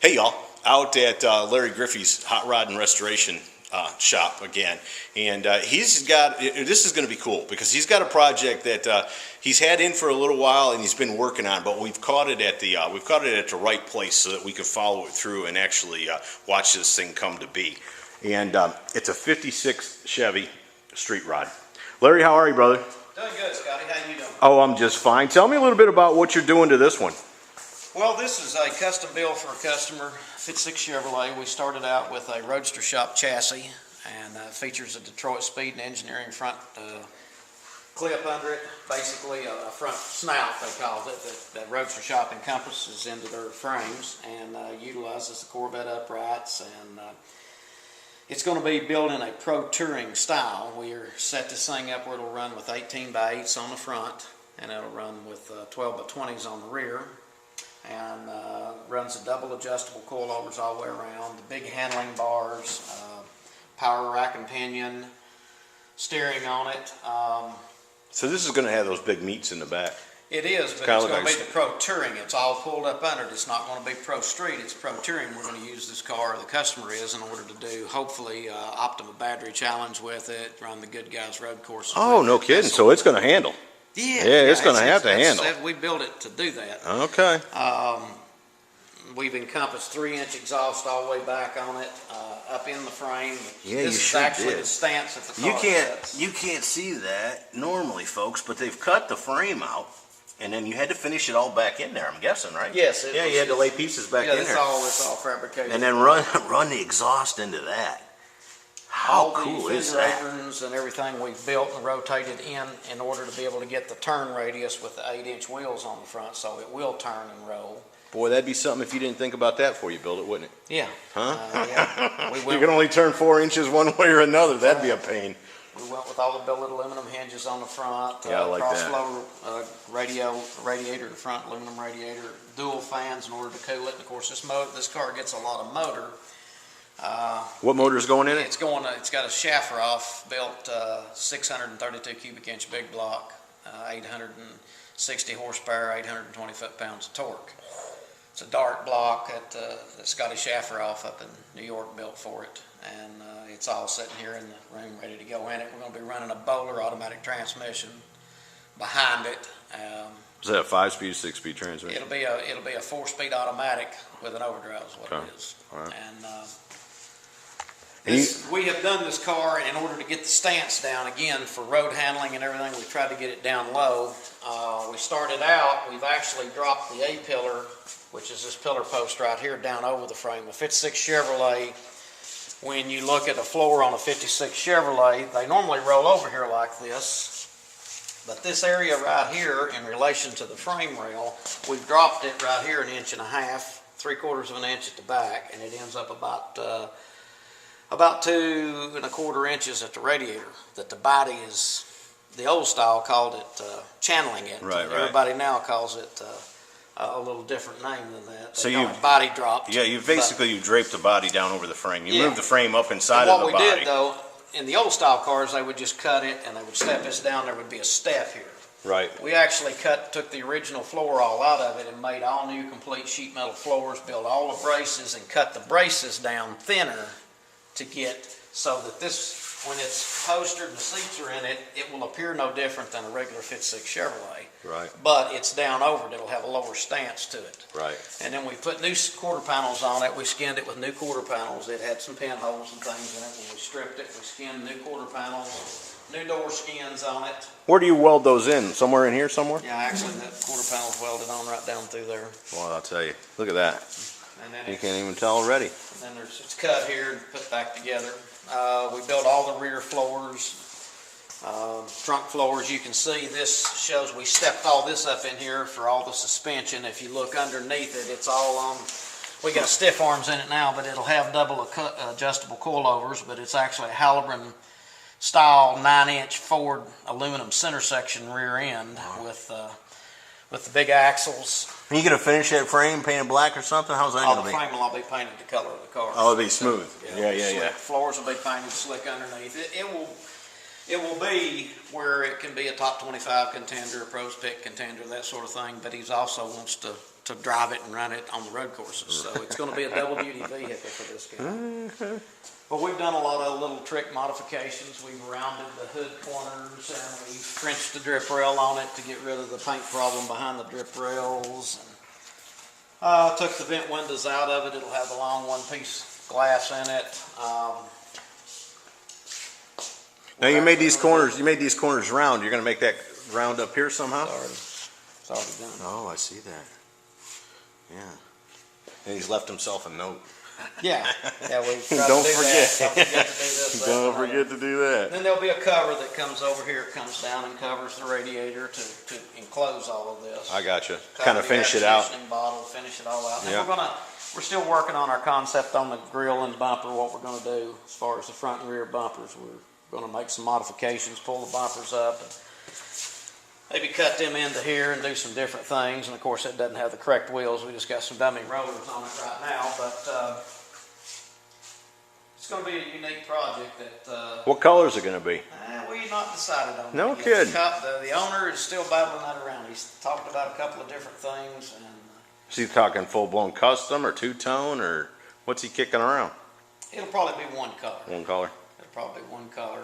Hey y'all, out at Larry Griffey's Hot Rod and Restoration shop again, and he's got, this is going to be cool because he's got a project that he's had in for a little while and he's been working on, but we've caught it at the right place so that we can follow it through and actually watch this thing come to be. And it's a '56 Chevy street rod. Larry, how are you, brother? Doing good, Scotty. How you doing? Oh, I'm just fine. Tell me a little bit about what you're doing to this one. Well, this is a custom build for a customer, '56 Chevrolet. We started out with a Roadster Shop chassis, and features a Detroit Speed and Engineering front clip under it. Basically, a front snout, they call it, that Roadster Shop encompasses into their frames and utilizes the Corvette uprights. And it's going to be built in a pro touring style. We are set this thing up where it'll run with 18x8s on the front, and it'll run with 12x20s on the rear. And runs a double adjustable coilovers all the way around, the big handling bars, power rack and pinion, steering on it. So this is going to have those big meats in the back. It is, but it's going to be the pro touring. It's all pulled up under it. It's not going to be pro street. It's pro touring. We're going to use this car, the customer is, in order to do, hopefully, Optima battery challenge with it, run the Good Guys road courses. Oh, no kidding. So it's going to handle. Yeah, it's going to have to handle. We built it to do that. Okay. We've encompassed 3-inch exhaust all the way back on it, up in the frame. Yeah, this you is sure actually did. the stance that the car sets. You can't see that normally, folks, but they've cut the frame out, and then you had to finish it all back in there. I'm guessing, right? Yes. Yeah, you had to lay pieces back in there. It's all fabricated. And then run the exhaust into that. How cool is that? All the aprons and everything we've built and rotated in order to be able to get the turn radius with the 8-inch wheels on the front, so it will turn and roll. Boy, that'd be something if you didn't think about that before you built it, wouldn't it? Yeah. Huh? Yeah. You can only turn 4 inches one way or another. That'd be a pain. We went with all the billet aluminum hinges on the front. Yeah, I like that. Cross-flow radiator, the front aluminum radiator, dual fans in order to cool it. And of course, this car gets a lot of motor. What motor's going in it? It's got a Shafroff built 632 cubic inch big block, 860 horsepower, 820 foot-pounds of torque. It's a dark block that Scotty Shafroff up in New York built for it, and it's all sitting here in the room ready to go in it. We're going to be running a Bowler automatic transmission behind it. Is that a 5-speed, 6-speed transmission? It'll be a 4-speed automatic with an overdrive is what it is. All right. And we have done this car in order to get the stance down again for road handling and everything. We've tried to get it down low. We started out, we've actually dropped the A-pillar, which is this pillar post right here, down over the frame. A '56 Chevrolet, when you look at the floor on a '56 Chevrolet, they normally roll over here like this. But this area right here, in relation to the frame rail, we've dropped it right here 1.5 inches, 3/4 of an inch at the back, and it ends up about 2 1/4 inches at the radiator. That the body is, the old style called it channeling it. Right. Everybody now calls it a little different name than that. So you body dropped. Yeah, you draped the body down over the frame. You moved the frame up inside of the body. What we did though, in the old style cars, they would just cut it and they would step this down. There would be a step here. Right. We actually took the original floor all out of it and made all new complete sheet metal floors, built all the braces and cut the braces down thinner to get so that this, when it's postered and the seats are in it, it will appear no different than a regular '56 Chevrolet. Right. But it's down over it. It'll have a lower stance to it. Right. And then we put new quarter panels on it. We skinned it with new quarter panels. It had some pinholes and things in it. When we stripped it, we skinned new quarter panels, new door skins on it. Where do you weld those in? Somewhere in here somewhere? Yeah, actually that quarter panel's welded on right down through there. Well, I'll tell you. Look at that. And then You can't even tell already. And then it's cut here and put back together. We built all the rear floors, trunk floors. You can see this shows we stepped all this up in here for all the suspension. If you look underneath it, it's all on. We got stiff arms in it now, but it'll have double adjustable coilovers. But it's actually a Halibron style 9-inch Ford aluminum center section rear end with the big axles. Are you gonna finish that frame, paint it black or something? How's that gonna The be? frame will all be painted the color of the car. Oh, it'll be smooth. Yeah. Floors will be painted slick underneath. It will be where it can be a top 25 contender, a pros pick contender, that sort of thing. But he also wants to to drive it and run it on the road courses. So it's going to be a double duty vehicle for this guy. But we've done a lot of little trick modifications. We've rounded the hood corners and we've Frenched the drip rail on it to get rid of the paint problem behind the drip rails. Took the vent windows out of it. It'll have the long one-piece glass in it. Now you made these corners. You made these corners round. You're going to make that round up here somehow. It's already done. Oh, I see that. Yeah. And he's left himself a note. Yeah, we tried Don't to do forget. that. Don't forget to do this. Don't forget to do that. Then there'll be a cover that comes over here, comes down and covers the radiator to enclose all of this. I got you. Kind of finish it out. Bottle, finish it all out. And Yeah. we're still working on our concept on the grill and bumper, what we're gonna do as far as the front and rear bumpers. We're gonna make some modifications, pull the bumpers up, and maybe cut them into here and do some different things. And of course, it doesn't have the correct wheels. We just got some dummy rollers on it right now, but it's going to be a unique project that. What color is it going to be? We've not decided on. No that kidding. yet. The owner is still battling that around. He's talked about a couple of different things, and Is he talking full-blown custom or two-tone, or what's he kicking around? it'll probably be one color. One color. It'll probably be one color.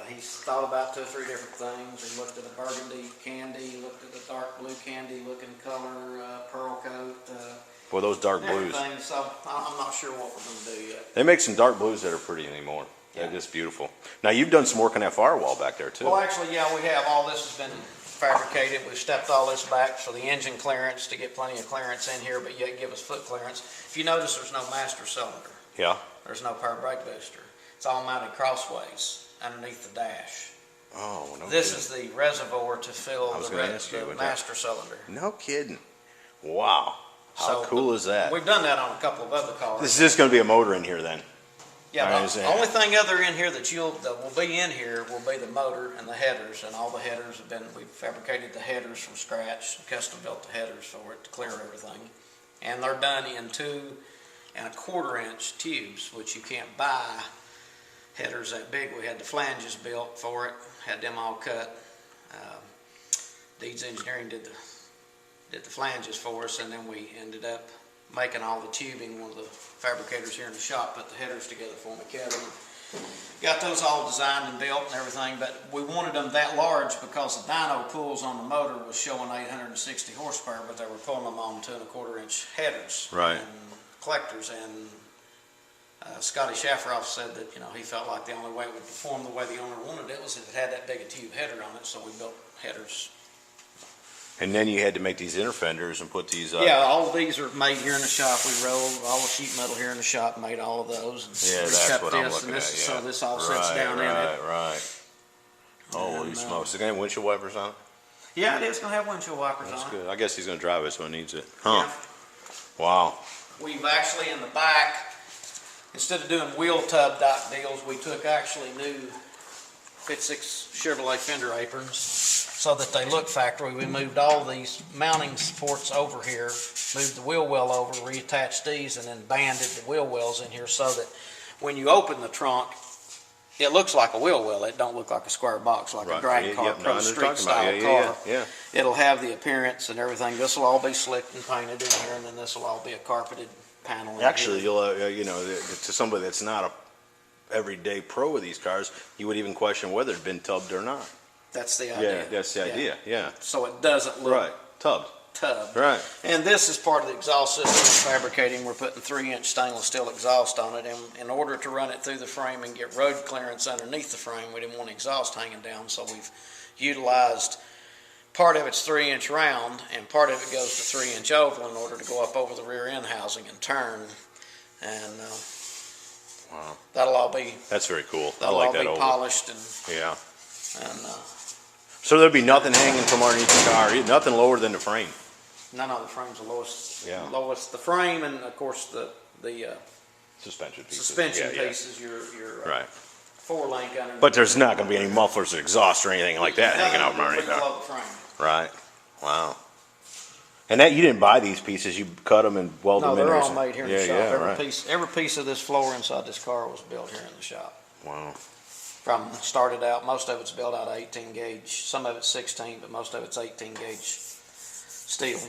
He's thought about 2 or 3 different things. He looked at a burgundy candy, looked at a dark blue candy looking color, pearl coat. Boy, those dark blues. Everything, so I'm not sure what we're going to do yet. They make some dark blues that are pretty anymore. They're just beautiful. Now, you've done some work on that firewall back there, too. Well, actually, yeah, we have. All this has been fabricated. We've stepped all this back for the engine clearance to get plenty of clearance in here, but yet give us foot clearance. If you notice, there's no master cylinder. Yeah. There's no power brake booster. It's all mounted crossways underneath the dash. Oh, no This kidding. is the reservoir to fill was the gonna ask you the about master cylinder. No kidding. Wow. How So, cool is that? We've done that on a couple of other cars. This is just going to be a motor in here, then. Yeah, I the understand. only thing other in here that will be in here will be the motor and the headers, and all the headers have been, we've fabricated the headers from scratch, custom built the headers for it to clear everything. And they're done in 2 1/4 inch tubes, which you can't buy headers that big. We had the flanges built for it, had them all cut. Deeds Engineering did the flanges for us, and then we ended up making all the tubing. One of the fabricators here in the shop put the headers together for me, Kevin. Got those all designed and built and everything, but we wanted them that large because the dyno pulls on the motor was showing 860 horsepower, but they were pulling them on 2 1/4 inch headers Right. and collectors. And Scotty Shafroff said that he felt like the only way it would perform the way the owner wanted it was if it had that big a tube header on it. So we built headers. And then you had to make these inner fenders and put these up. Yeah, all of these are made here in the shop. We rolled all the sheet metal here in the shop, made all of those. And Yeah, we that's cut what I'm this, looking and this, at. Yeah. So this all sits down in it. Right. Holy And, smokes. Is it going to have windshield wipers on it? Yeah, it is going to have windshield wipers That's on it. good. I guess he's going to drive it so he needs it. Huh. Yeah. Wow. We've actually in the back, instead of doing wheel tub dock deals, we took actually new Fit 6 Chevrolet fender aprons so that they look factory. We moved all these mounting supports over here, moved the wheel well over, reattached these, and then banded the wheel wells in here so that when you open the trunk, it looks like a wheel well. It don't look like a square box like a drag car, No, I know pro what you're street talking about. style car. Yeah. It'll have the appearance and everything. This will all be slicked and painted in here, and then this will all be a carpeted panel. in Actually, here. you'll, to somebody that's not a everyday pro of these cars, you would even question whether it's been tubbed or not. That's the idea. Yeah, that's the idea. Yeah. So it doesn't look Right. Tubbed. tubbed. Right. And this is part of the exhaust system we're fabricating. We're putting 3-inch stainless steel exhaust on it, and in order to run it through the frame and get road clearance underneath the frame, we didn't want exhaust hanging down, so we've utilized part of it's 3-inch round, and part of it goes to 3-inch oval in order to go up over the rear end housing and turn. And Wow. that'll all be That's very cool. I that'll like all that be oval. polished and Yeah. and So there'll be nothing hanging from underneath the car, nothing lower than the frame. none of the frame's the lowest. Yeah. Lowest the frame, and of course the Suspension pieces. suspension Yeah, yeah. pieces. Your Right. 4-link underneath. But there's not going to be any mufflers or exhaust or anything like that hanging out from underneath there. Below the frame. Right. Wow. And that you didn't buy these pieces, you cut them and weld No, them in they're there. all made here in the shop. Yeah, Every right. every piece of this floor inside this car was built here in the shop. Wow. From started out, most of it's built out of 18 gauge. Some of it's 16, but most of it's 18 gauge steel.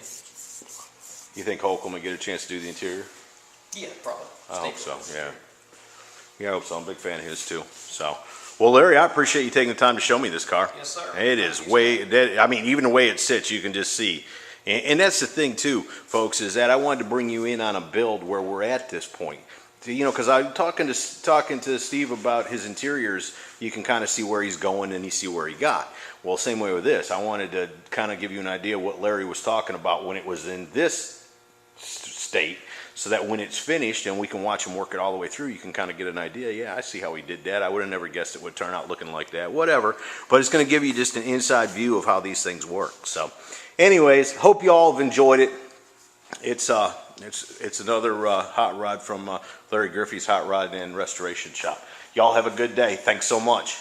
You think Holcomb will get a chance to do the interior? Yeah, probably. I hope Steve so, will. yeah. Yeah, I hope so. I'm a big fan of his too. So, well, Larry, I appreciate you taking the time to show me this car. Yes, sir. It is way, I mean, even the way it sits, you can just see. And that's the thing too, folks, is that I wanted to bring you in on a build where we're at this point. You know, because I'm talking to Steve about his interiors, you can kind of see where he's going and you see where he got. Well, same way with this. I wanted to kind of give you an idea what Larry was talking about when it was in this state, so that when it's finished and we can watch him work it all the way through, you can kind of get an idea. Yeah, I see how he did that. I would have never guessed it would turn out looking like that. Whatever. But it's going to give you just an inside view of how these things work. So, anyways, hope you all have enjoyed it. It's another hot rod from Larry Griffey's Hot Rod and Restoration Shop. Y'all have a good day. Thanks so much.